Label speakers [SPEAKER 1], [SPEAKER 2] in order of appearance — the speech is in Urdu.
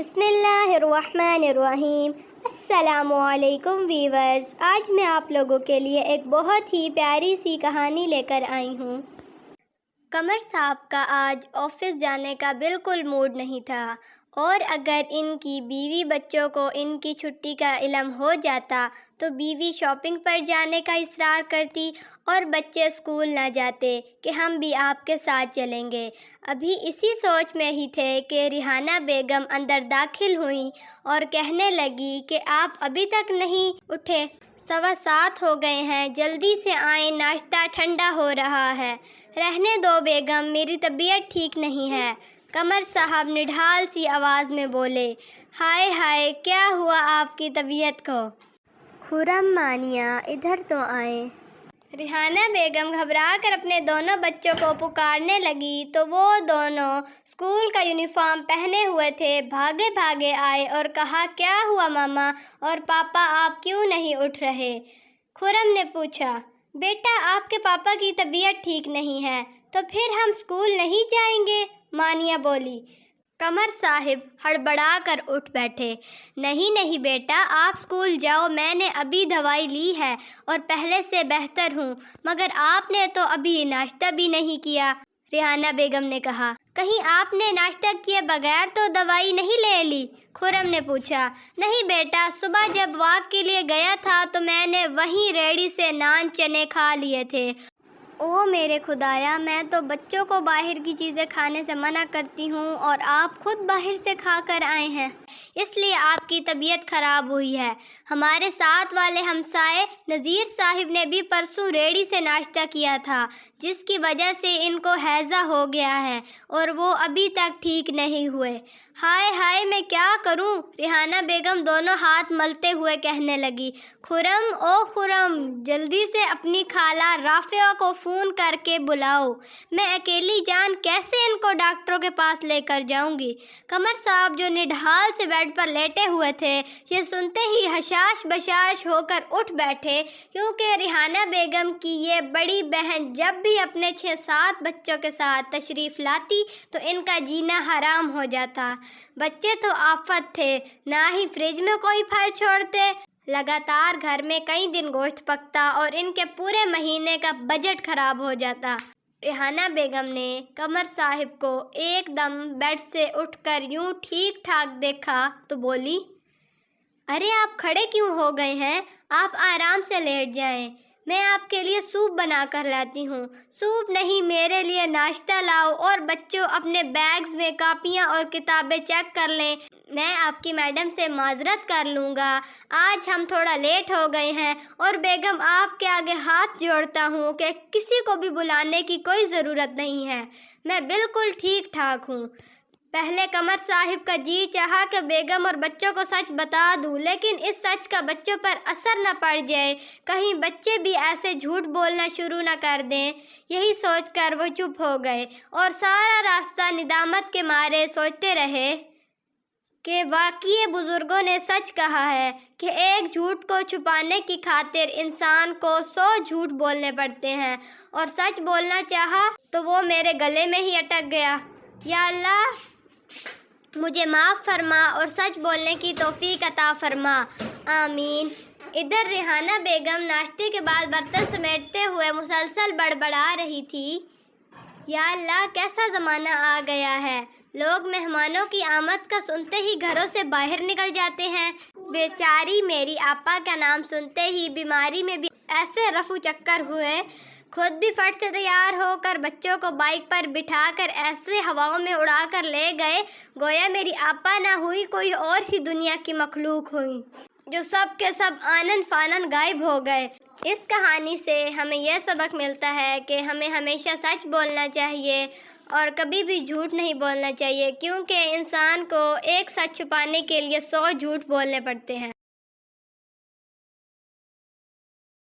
[SPEAKER 1] بسم اللہ الرحمن الرحیم۔ السلام علیکم ویورز، آج میں آپ لوگوں کے لیے ایک بہت ہی پیاری سی کہانی لے کر آئی ہوں۔ قمر صاحب کا آج آفس جانے کا بالکل موڈ نہیں تھا، اور اگر ان کی بیوی بچوں کو ان کی چھٹی کا علم ہو جاتا تو بیوی شاپنگ پر جانے کا اصرار کرتی اور بچے اسکول نہ جاتے کہ ہم بھی آپ کے ساتھ چلیں گے۔ ابھی اسی سوچ میں ہی تھے کہ ریحانہ بیگم اندر داخل ہوئیں اور کہنے لگی کہ آپ ابھی تک نہیں اٹھے؟ 7:15 ہو گئے ہیں، جلدی سے آئیں، ناشتہ ٹھنڈا ہو رہا ہے۔ رہنے دو بیگم، میری طبیعت ٹھیک نہیں ہے، قمر صاحب نڈھال سی آواز میں بولے۔ ہائے ہائے، کیا ہوا آپ کی طبیعت کو؟ خرم مانیہ، ادھر تو آئیں۔ ریحانہ بیگم گھبرا کر اپنے دونوں بچوں کو پکارنے لگی تو وہ دونوں اسکول کا یونیفارم پہنے ہوئے تھے، بھاگے بھاگے آئے اور کہا، کیا ہوا ماما اور پاپا، آپ کیوں نہیں اٹھ رہے؟ خرم نے پوچھا۔ بیٹا، آپ کے پاپا کی طبیعت ٹھیک نہیں ہے، تو پھر ہم اسکول نہیں جائیں گے، مانیہ بولی۔ قمر صاحب ہڑبڑا کر اٹھ بیٹھے۔ نہیں نہیں بیٹا، آپ اسکول جاؤ، میں نے ابھی دوائی لی ہے اور پہلے سے بہتر ہوں، مگر آپ نے تو ابھی ناشتہ بھی نہیں کیا، ریحانہ بیگم نے کہا۔ کہیں آپ نے ناشتہ کیے بغیر تو دوائی نہیں لے لی؟ خرم نے پوچھا۔ نہیں بیٹا، صبح جب واک کے لیے گیا تھا تو میں نے وہیں ریہڑی سے نان چنے کھا لیے تھے۔ او میرے خدایا، میں تو بچوں کو باہر کی چیزیں کھانے سے منع کرتی ہوں اور آپ خود باہر سے کھا کر آئے ہیں، اس لیے آپ کی طبیعت خراب ہوئی ہے۔ ہمارے ساتھ والے ہمسائے نذیر صاحب نے بھی پرسوں ریہڑی سے ناشتہ کیا تھا، جس کی وجہ سے ان کو ہیضہ ہو گیا ہے اور وہ ابھی تک ٹھیک نہیں ہوئے۔ ہائے ہائے، میں کیا کروں؟ ریحانہ بیگم دونوں ہاتھ ملتے ہوئے کہنے لگی۔ خرم، او خرم، جلدی سے اپنی خالہ رافعہ کو فون کر کے بلاؤ، میں اکیلی جان کیسے ان کو ڈاکٹروں کے پاس لے کر جاؤں گی؟ قمر صاحب جو نڈھال سے بیڈ پر لیٹے ہوئے تھے، یہ سنتے ہی حشاش بشاش ہو کر اٹھ بیٹھے، کیونکہ ریحانہ بیگم کی یہ بڑی بہن جب بھی اپنے 6-7 بچوں کے ساتھ تشریف لاتی تو ان کا جینا حرام ہو جاتا۔ بچے تو آفت تھے، نہ ہی فریج میں کوئی پھل چھوڑتے، لگاتار گھر میں کئی دن گوشت پکتا اور ان کے پورے مہینے کا بجٹ خراب ہو جاتا۔ ریحانہ بیگم نے قمر صاحب کو ایک دم بیڈ سے اٹھ کر یوں ٹھیک ٹھاک دیکھا تو بولی، ارے آپ کھڑے کیوں ہو گئے ہیں؟ آپ آرام سے لیٹ جائیں، میں آپ کے لیے سوپ بنا کر لاتی ہوں۔ سوپ نہیں، میرے لیے ناشتہ لاؤ، اور بچوں اپنے بیگز میں کاپیاں اور کتابیں چیک کر لیں، میں آپ کی میڈم سے معذرت کر لوں گا، آج ہم تھوڑا لیٹ ہو گئے ہیں، اور بیگم آپ کے آگے ہاتھ جوڑتا ہوں کہ کسی کو بھی بلانے کی کوئی ضرورت نہیں ہے، میں بالکل ٹھیک ٹھاک ہوں۔ پہلے قمر صاحب کا جی چاہا کہ بیگم اور بچوں کو سچ بتا دوں، لیکن اس سچ کا بچوں پر اثر نہ پڑ جائے، کہیں بچے بھی ایسے جھوٹ بولنا شروع نہ کر دیں، یہی سوچ کر وہ چپ ہو گئے اور سارا راستہ ندامت کے مارے سوچتے رہے کہ واقعی بزرگوں نے سچ کہا ہے کہ ایک جھوٹ کو چھپانے کی خاطر انسان کو 100 جھوٹ بولنے پڑتے ہیں، اور سچ بولنا چاہا تو وہ میرے گلے میں ہی اٹک گیا۔ یا اللہ، مجھے معاف فرما اور سچ بولنے کی توفیق عطا فرما، آمین۔ ادھر ریحانہ بیگم ناشتے کے بعد برتن سمیٹتے ہوئے مسلسل بڑبڑا رہی تھی، یا اللہ، کیسا زمانہ آ گیا ہے، لوگ مہمانوں کی آمد کا سنتے ہی گھروں سے باہر نکل جاتے ہیں، بیچاری میری آپا کا نام سنتے ہی بیماری میں بھی ایسے رفو چکر ہوئے، خود بھی فٹ سے تیار ہو کر بچوں کو بائک پر بٹھا کر ایسے ہواؤں میں اڑا کر لے گئے گویا میری آپا نہ ہوئی، کوئی اور ہی دنیا کی مخلوق ہوئی، جو سب کے سب آنن فانن غائب ہو گئے۔ اس کہانی سے ہمیں یہ سبق ملتا ہے کہ ہمیں ہمیشہ سچ بولنا چاہیے اور کبھی بھی جھوٹ نہیں بولنا چاہیے، کیونکہ انسان کو ایک سچ چھپانے کے لیے 100 جھوٹ بولنے پڑتے ہیں۔